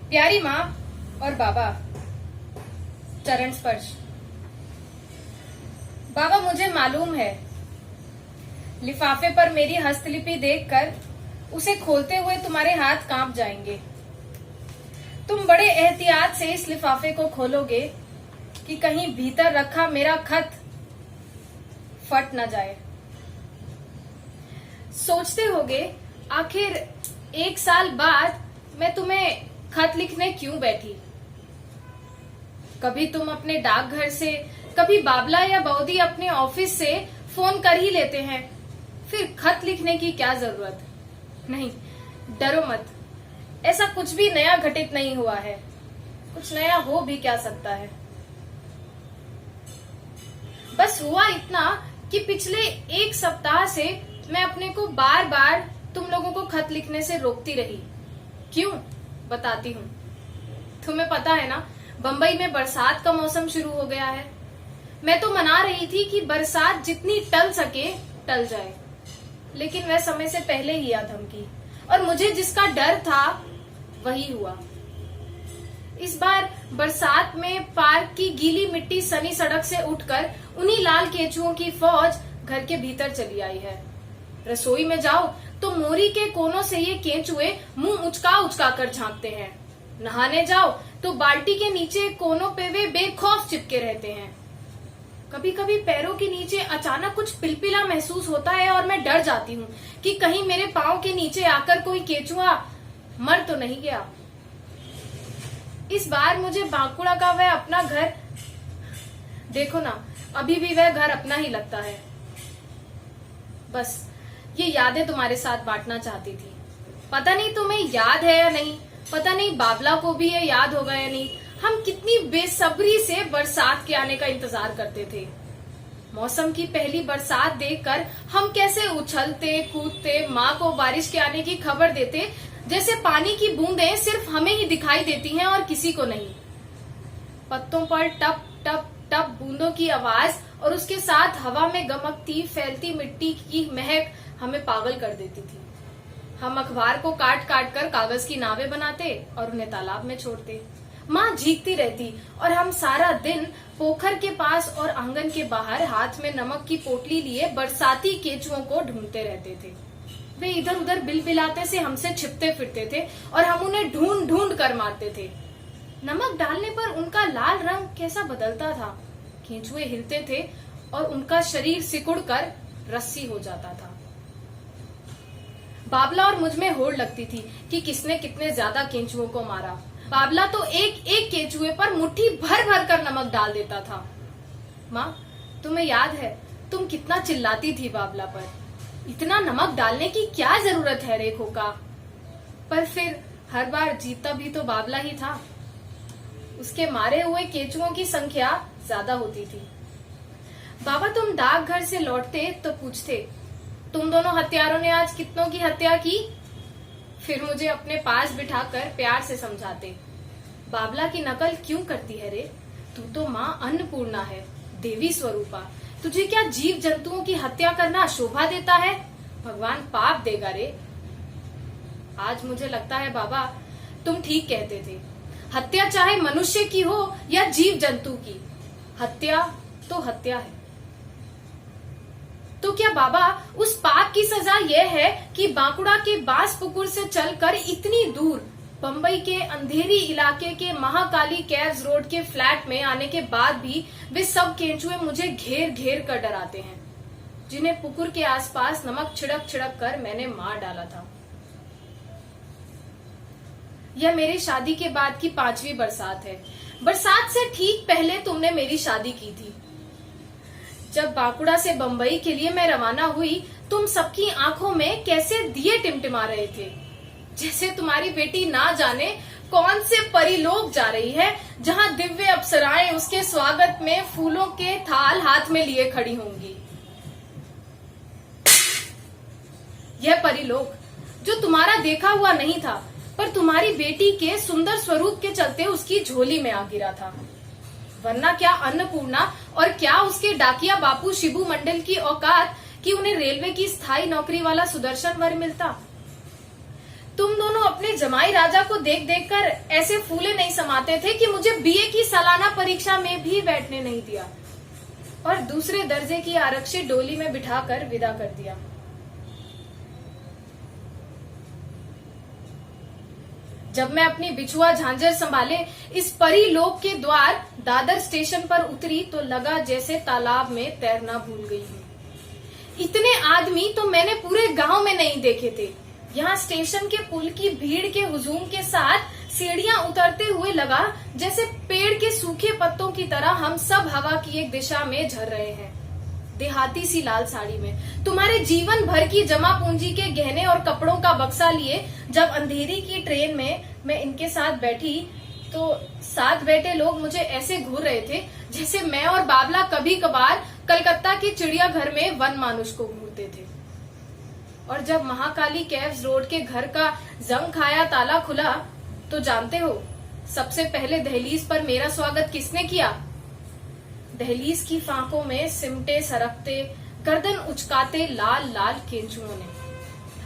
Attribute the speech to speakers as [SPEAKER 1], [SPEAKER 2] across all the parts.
[SPEAKER 1] प्यारी माँ और बाबा, चरण स्पर्श। बाबा, मुझे मालूम है लिफाफे पर मेरी हस्तलिपि देखकर उसे खोलते हुए तुम्हारे हाथ कांप जाएंगे। तुम बड़े एहतियात से इस लिफाफे को खोलोगे कि कहीं भीतर रखा मेरा खत फट न जाए। सोचते होगे आखिर 1 साल बाद मैं तुम्हें खत लिखने क्यों बैठी। कभी तुम अपने डाकघर से, कभी बाबला या बौदी अपने ऑफिस से फोन कर ही लेते हैं, फिर खत लिखने की क्या जरूरत। नहीं, डरो मत, ऐसा कुछ भी नया घटित नहीं हुआ है। कुछ नया हो भी क्या सकता है। बस हुआ इतना कि पिछले 1 सप्ताह से मैं अपने को बार बार तुम लोगों को खत लिखने से रोकती रही। क्यों, बताती हूँ। तुम्हें पता है ना, बंबई में बरसात का मौसम शुरू हो गया है। मैं तो मना रही थी कि बरसात जितनी टल सके टल जाए, लेकिन वह समय से पहले ही आ धमकी, और मुझे जिसका डर था वही हुआ। इस बार बरसात में पार्क की गीली मिट्टी सनी सड़क से उठकर उन्हीं लाल केचुओं की फौज घर के भीतर चली आई है। रसोई में जाओ तो मोरी के कोनों से ये केंचुए मुंह उचका उचका कर झांकते हैं। नहाने जाओ तो बाल्टी के नीचे कोनों पे वे बेखौफ चिपके रहते हैं। कभी कभी पैरों के नीचे अचानक कुछ पिलपिला महसूस होता है और मैं डर जाती हूँ कि कहीं मेरे पाँव के नीचे आकर कोई केचुआ मर तो नहीं गया। इस बार मुझे बांकुड़ा का वह अपना घर, देखो ना, अभी भी वह घर अपना ही लगता है। बस ये यादें तुम्हारे साथ बांटना चाहती थी। पता नहीं तुम्हें याद है या नहीं, पता नहीं बाबला को भी ये याद होगा या नहीं। हम कितनी बेसब्री से बरसात के आने का इंतजार करते थे। मौसम की पहली बरसात देखकर हम कैसे उछलते कूदते, माँ को बारिश के आने की खबर देते, जैसे पानी की बूंदें सिर्फ हमें ही दिखाई देती हैं और किसी को नहीं। पत्तों पर टप टप टप बूंदों की आवाज और उसके साथ हवा में गमकती फैलती मिट्टी की महक हमें पागल कर देती थी। हम अखबार को काट काट कर कागज की नावें बनाते और उन्हें तालाब में छोड़ते। माँ झींकती रहती और हम सारा दिन पोखर के पास और आंगन के बाहर हाथ में नमक की पोटली लिए बरसाती केचुओं को ढूंढते रहते थे। वे इधर उधर बिलबिलाते से हमसे छिपते फिरते थे और हम उन्हें ढूंढ ढूंढ कर मारते थे। नमक डालने पर उनका लाल रंग कैसा बदलता था। केंचुए हिलते थे और उनका शरीर सिकुड़कर रस्सी हो जाता था। बाबला और मुझ में होड़ लगती थी कि किसने कितने ज्यादा केंचुओं को मारा। बाबला तो एक एक केंचुए पर मुट्ठी भर भर कर नमक डाल देता था। माँ, तुम्हें याद है तुम कितना चिल्लाती थी बाबला पर। इतना नमक डालने की क्या जरूरत है रेखो का। पर फिर हर बार जीतता भी तो बाबला ही था। उसके मारे हुए केंचुओं की संख्या ज्यादा होती थी। बाबा तुम डाकघर से लौटते तो पूछते, तुम दोनों हत्यारों ने आज कितनों की हत्या की। फिर मुझे अपने पास बिठाकर प्यार से समझाते, बाबला की नकल क्यों करती है रे, तू तो माँ अन्नपूर्णा है, देवी स्वरूपा। तुझे क्या जीव जंतुओं की हत्या करना शोभा देता है। भगवान पाप देगा रे। आज मुझे लगता है बाबा तुम ठीक कहते थे। हत्या चाहे मनुष्य की हो या जीव जंतु की, हत्या तो हत्या है। तो क्या बाबा उस पाप की सजा यह है कि बांकुड़ा के बांसपुकुर से चलकर इतनी दूर बंबई के अंधेरी इलाके के महाकाली कैव्स रोड के फ्लैट में आने के बाद भी वे सब केंचुए मुझे घेर घेर कर डराते हैं, जिन्हें पुकुर के आसपास नमक छिड़क छिड़क कर मैंने मार डाला था। यह मेरी शादी के बाद की 5वीं बरसात है। बरसात से ठीक पहले तुमने मेरी शादी की थी। जब बांकुड़ा से बंबई के लिए मैं रवाना हुई, तुम सबकी आंखों में कैसे दिए टिमटिमा रहे थे, जैसे तुम्हारी बेटी ना जाने कौन से परिलोक जा रही है, जहां दिव्य अप्सराएं उसके स्वागत में फूलों के थाल हाथ में लिए खड़ी होंगी। यह परिलोक जो तुम्हारा देखा हुआ नहीं था, पर तुम्हारी बेटी के सुंदर स्वरूप के चलते उसकी झोली में आ गिरा था। वरना क्या अन्नपूर्णा और क्या उसके डाकिया बापू शिबू मंडल की औकात कि उन्हें रेलवे की स्थायी नौकरी वाला सुदर्शन वर मिलता। तुम दोनों अपने जमाई राजा को देख देख कर ऐसे फूले नहीं समाते थे कि मुझे बीए की सालाना परीक्षा में भी बैठने नहीं दिया और दूसरे दर्जे की आरक्षित डोली में बिठाकर विदा कर दिया। जब मैं अपनी बिछुआ झांझर संभाले इस परी लोक के द्वार दादर स्टेशन पर उतरी तो लगा जैसे तालाब में तैरना भूल गई हूँ। इतने आदमी तो मैंने पूरे गांव में नहीं देखे थे। यहाँ स्टेशन के पुल की भीड़ के हुजूम के साथ सीढ़ियां उतरते हुए लगा जैसे पेड़ के सूखे पत्तों की तरह हम सब हवा की एक दिशा में झर रहे हैं। देहाती सी लाल साड़ी में तुम्हारे जीवन भर की जमा पूंजी के गहने और कपड़ों का बक्सा लिए जब अंधेरी की ट्रेन में मैं इनके साथ बैठी तो साथ बैठे लोग मुझे ऐसे घूर रहे थे जैसे मैं और बाबला कभी कभार कलकत्ता के चिड़ियाघर में वन मानुष को घूरते थे। और जब महाकाली कैव्स रोड के घर का जंग खाया ताला खुला तो जानते हो सबसे पहले दहलीज पर मेरा स्वागत किसने किया? दहलीज की फांकों में सिमटे सरकते गर्दन उचकाते लाल लाल केंचुओं ने।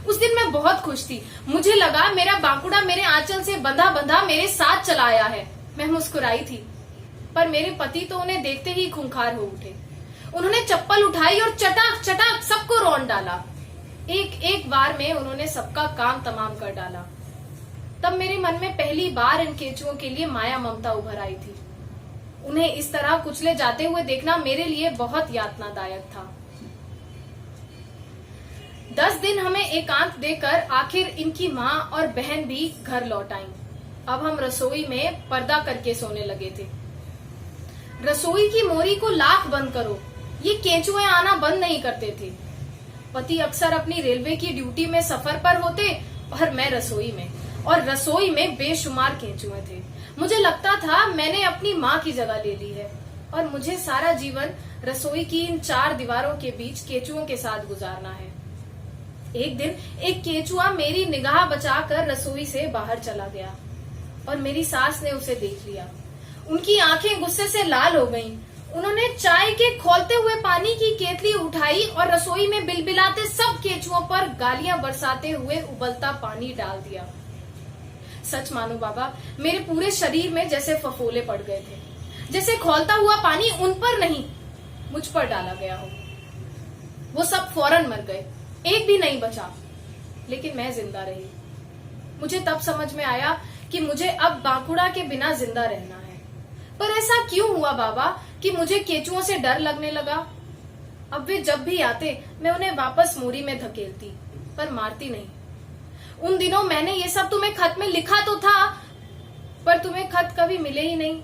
[SPEAKER 1] उस दिन मैं बहुत खुश थी। मुझे लगा मेरा बांकुड़ा मेरे आंचल से बंधा बंधा मेरे साथ चला आया है। मैं मुस्कुराई थी पर मेरे पति तो उन्हें देखते ही खूंखार हो उठे। उन्होंने चप्पल उठाई और चटाक चटाक सबको रौंद डाला। एक एक बार में उन्होंने सबका काम तमाम कर डाला। तब मेरे मन में पहली बार इन केंचुओं के लिए माया ममता उभर आई थी। उन्हें इस तरह कुचले जाते हुए देखना मेरे लिए बहुत यातनादायक था। 10 दिन हमें एकांत देकर आखिर इनकी माँ और बहन भी घर लौट आईं। अब हम रसोई में पर्दा करके सोने लगे थे। रसोई की मोरी को लाख बंद करो, ये केंचुए आना बंद नहीं करते थे। पति अक्सर अपनी रेलवे की ड्यूटी में सफर पर होते और मैं रसोई में, और रसोई में बेशुमार केंचुए थे। मुझे लगता था मैंने अपनी माँ की जगह ले ली है और मुझे सारा जीवन रसोई की इन 4 दीवारों के बीच केंचुओं के साथ गुजारना है। एक दिन एक केंचुआ मेरी निगाह बचाकर रसोई से बाहर चला गया और मेरी सास ने उसे देख लिया। उनकी आंखें गुस्से से लाल हो गईं। उन्होंने चाय के खौलते हुए पानी की केतली उठाई और रसोई में बिलबिलाते सब केंचुओं पर गालियां बरसाते हुए उबलता पानी डाल दिया। सच मानो बाबा, मेरे पूरे शरीर में जैसे फफोले पड़ गए थे, जैसे खौलता हुआ पानी उन पर नहीं मुझ पर डाला गया हो। वो सब फौरन मर गए, एक भी नहीं बचा, लेकिन मैं जिंदा रही। मुझे तब समझ में आया कि मुझे अब बांकुड़ा के बिना जिंदा रहना है। पर ऐसा क्यों हुआ बाबा कि मुझे केंचुओं से डर लगने लगा? अब वे जब भी आते मैं उन्हें वापस मोरी में धकेलती, पर मारती नहीं। उन दिनों मैंने ये सब तुम्हें खत में लिखा तो था, पर तुम्हें खत कभी मिले ही नहीं।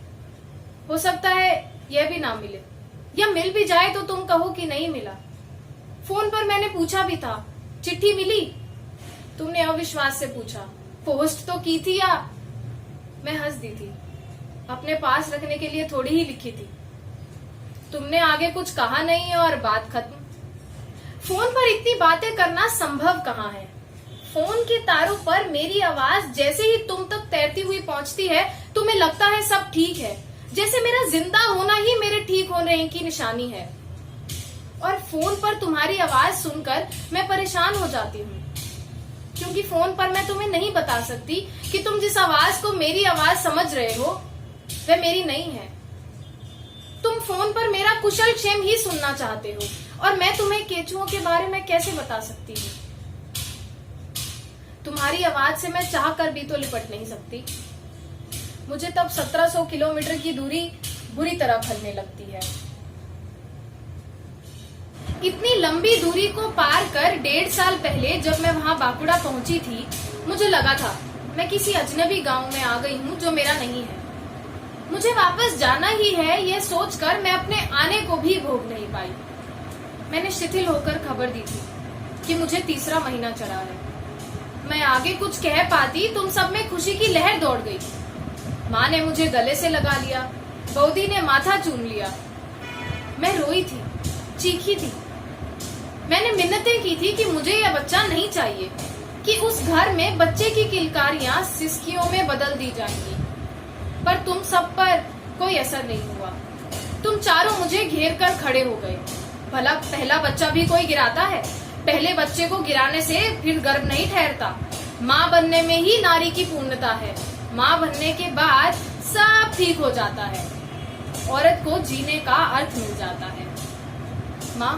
[SPEAKER 1] हो सकता है यह भी ना मिले, या मिल भी जाए तो तुम कहो कि नहीं मिला। फोन पर मैंने पूछा भी था, चिट्ठी मिली? तुमने अविश्वास से पूछा, पोस्ट तो की थी या? मैं हंस दी थी, अपने पास रखने के लिए थोड़ी ही लिखी थी। तुमने आगे कुछ कहा नहीं और बात खत्म। फोन पर इतनी बातें करना संभव कहाँ है? फोन के तारों पर मेरी आवाज जैसे ही तुम तक तैरती हुई पहुंचती है, तुम्हें लगता है सब ठीक है, जैसे मेरा जिंदा होना ही मेरे ठीक होने की निशानी है। और फोन पर तुम्हारी आवाज सुनकर मैं परेशान हो जाती हूँ, क्योंकि फोन पर मैं तुम्हें नहीं बता सकती कि तुम जिस आवाज को मेरी आवाज समझ रहे हो वह मेरी नहीं है। तुम फोन पर मेरा कुशल क्षेम ही सुनना चाहते हो, और मैं तुम्हें केंचुओं के बारे में कैसे बता सकती हूँ? तुम्हारी आवाज से मैं चाह कर भी तो लिपट नहीं सकती। मुझे तब 1700 किलोमीटर की दूरी बुरी तरह खलने लगती है। इतनी लंबी दूरी को पार कर 1.5 साल पहले जब मैं वहां बांकुड़ा पहुंची थी, मुझे लगा था मैं किसी अजनबी गांव में आ गई हूँ जो मेरा नहीं है। मुझे वापस जाना ही है, यह सोचकर मैं अपने आने को भी भोग नहीं पाई। मैंने शिथिल होकर खबर दी थी कि मुझे 3रा महीना चढ़ा है। मैं आगे कुछ कह पाती, तुम सब में खुशी की लहर दौड़ गई। माँ ने मुझे गले से लगा लिया, बौदी ने माथा चूम लिया। मैं रोई थी, चीखी थी। मैंने मिन्नतें की थी कि मुझे यह बच्चा नहीं चाहिए, कि उस घर में बच्चे की किलकारियां सिसकियों में बदल दी जाएंगी। पर तुम सब पर कोई असर नहीं हुआ। तुम चारों मुझे घेर कर खड़े हो गए। भला पहला बच्चा भी कोई गिराता है? पहले बच्चे को गिराने से फिर गर्भ नहीं ठहरता। माँ बनने में ही नारी की पूर्णता है। माँ बनने के बाद सब ठीक हो जाता है, औरत को जीने का अर्थ मिल जाता है। माँ,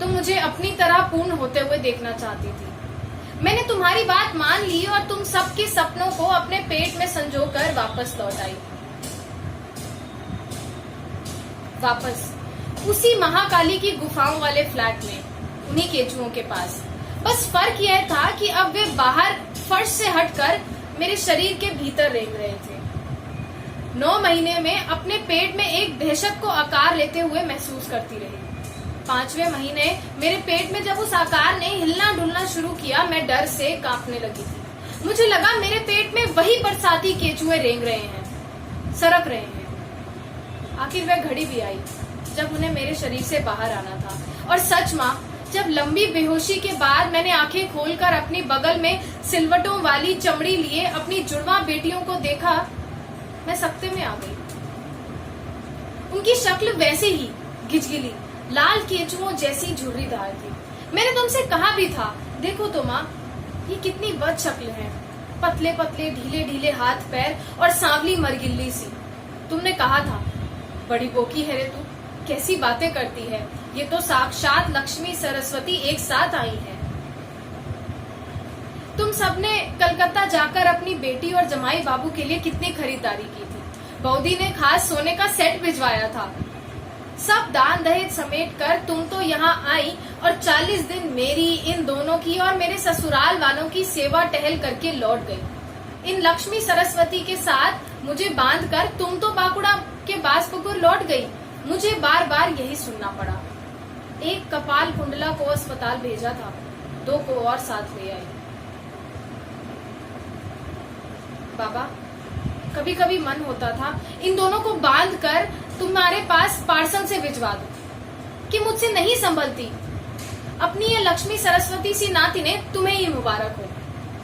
[SPEAKER 1] तुम मुझे अपनी तरह पूर्ण होते हुए देखना चाहती थी। मैंने तुम्हारी बात मान ली और तुम सबके सपनों को अपने पेट में संजोकर वापस लौट आई। वापस उसी महाकाली की गुफाओं वाले फ्लैट में, उन्हीं केचुओं के पास। बस फर्क यह था कि अब वे बाहर फर्श से हटकर मेरे शरीर के भीतर रेंग रहे थे। 9 महीने में अपने पेट में एक दहशत को आकार लेते हुए महसूस करती रही। 5वें महीने मेरे पेट में जब उस आकार ने हिलना डुलना शुरू किया, मैं डर से कांपने लगी थी। मुझे लगा मेरे पेट में वही बरसाती केचुए रेंग रहे हैं, सरक रहे हैं। आखिर वह घड़ी भी आई जब उन्हें मेरे शरीर से बाहर आना था। और सच माँ, जब लंबी बेहोशी के बाद मैंने आंखें खोलकर अपनी बगल में सिलवटों वाली चमड़ी लिए अपनी जुड़वा बेटियों को देखा, मैं सकते में आ गई। उनकी शक्ल वैसे ही गिजगिली लाल केचुओं जैसी झुर्रीदार थी। मैंने तुमसे कहा भी था, देखो तो माँ, ये कितनी बद शक्ल है, पतले पतले ढीले ढीले हाथ पैर और सांवली मरगिल्ली सी। तुमने कहा था, बड़ी बोकी है रे तू, कैसी बातें करती है, ये तो साक्षात लक्ष्मी सरस्वती एक साथ आई है। तुम सबने कलकत्ता जाकर अपनी बेटी और जमाई बाबू के लिए कितनी खरीदारी की थी। बौदी ने खास सोने का सेट भिजवाया था। सब दान दहेज समेट कर तुम तो यहाँ आई और 40 दिन मेरी, इन दोनों की और मेरे ससुराल वालों की सेवा टहल करके लौट गई। इन लक्ष्मी सरस्वती के साथ मुझे बांधकर तुम तो बाकुड़ा के बासपुकुर लौट गई। मुझे बार बार यही सुनना पड़ा। एक कपाल कुंडला को अस्पताल भेजा था, 2 को और साथ ले आई। बाबा, कभी कभी मन होता था इन दोनों को बांधकर तुम्हारे पास पार्सल से भिजवा दूं, कि मुझसे नहीं संभलती। अपनी ये लक्ष्मी सरस्वती सी नाती ने तुम्हें ही मुबारक हो।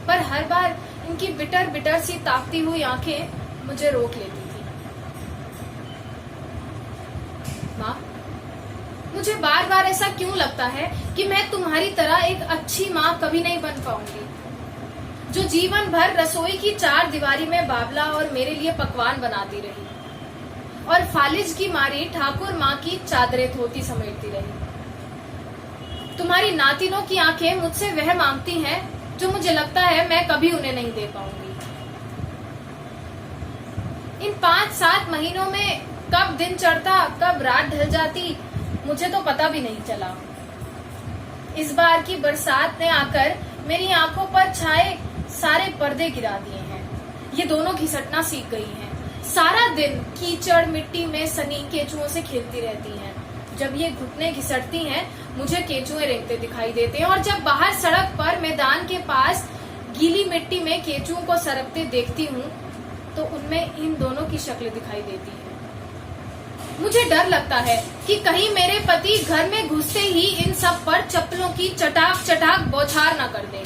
[SPEAKER 1] पर हर बार इनकी बिटर बिटर सी ताकती हुई आंखें मुझे रोक लेती थी। माँ, मुझे बार बार ऐसा क्यों लगता है कि मैं तुम्हारी तरह एक अच्छी माँ कभी नहीं बन पाऊंगी, जो जीवन भर रसोई की 4 दीवारी में बाबला और मेरे लिए पकवान बनाती रही और फालिज की मारी ठाकुर माँ की चादरें धोती समेटती रही। तुम्हारी नातिनों की आंखें मुझसे वह मांगती हैं जो मुझे लगता है मैं कभी उन्हें नहीं दे पाऊंगी। इन 5-7 महीनों में कब दिन चढ़ता, कब रात ढल जाती, मुझे तो पता भी नहीं चला। इस बार की बरसात ने आकर मेरी आंखों पर छाए सारे पर्दे गिरा दिए हैं। ये दोनों घिसटना सीख गई हैं। सारा दिन कीचड़ मिट्टी में सनी केचुओं से खेलती रहती हैं। जब ये घुटने घिसटती हैं, मुझे केचुए रेंगते दिखाई देते हैं। और जब बाहर सड़क पर मैदान के पास गीली मिट्टी में केचुओं को सरकते देखती हूँ, तो उनमें इन दोनों की शक्ल दिखाई देती है। मुझे डर लगता है कि कहीं मेरे पति घर में घुसते ही इन सब पर चप्पलों की चटाक चटाक बौछार न कर दे,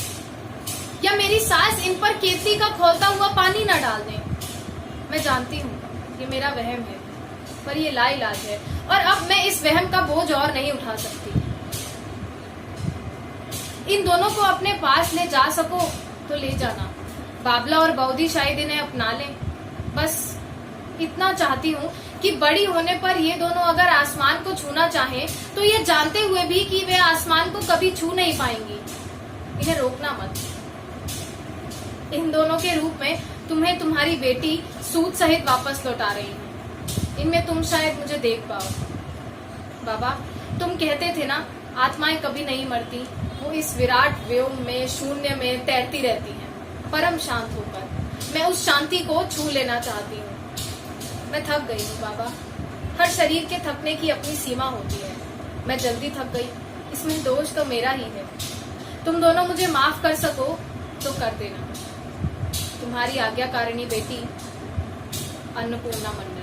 [SPEAKER 1] या मेरी सास इन पर केतली का खौलता हुआ पानी न डाल दे। मैं जानती हूँ ये मेरा वहम है, पर ये लाइलाज है और अब मैं इस वहम का बोझ और नहीं उठा सकती। इन दोनों को अपने पास ले जा सको तो ले जाना। बाबला और बौदी शायद इन्हें अपना लें। बस इतना चाहती हूँ कि बड़ी होने पर ये दोनों अगर आसमान को छूना चाहें, तो ये जानते हुए भी कि वे आसमान को कभी छू नहीं पाएंगी। इन्हें रोकना मत। इन दोनों के रूप में तुम्हें तुम्हारी बेटी सूद सहित वापस लौटा रही हूँ। इनमें तुम शायद मुझे देख पाओ। बाबा, तुम कहते थे ना, आत्माएं कभी नहीं मरती, वो इस विराट व्योम में, शून्य में तैरती रहती हैं, परम शांत होकर। मैं उस शांति को छू लेना चाहती हूँ। मैं थक गई हूँ बाबा। हर शरीर के थकने की अपनी सीमा होती है। मैं जल्दी थक गई, इसमें दोष तो मेरा ही है। तुम दोनों मुझे माफ कर सको तो कर देना। तुम्हारी आज्ञाकारिणी बेटी अन्नपूर्णा मन।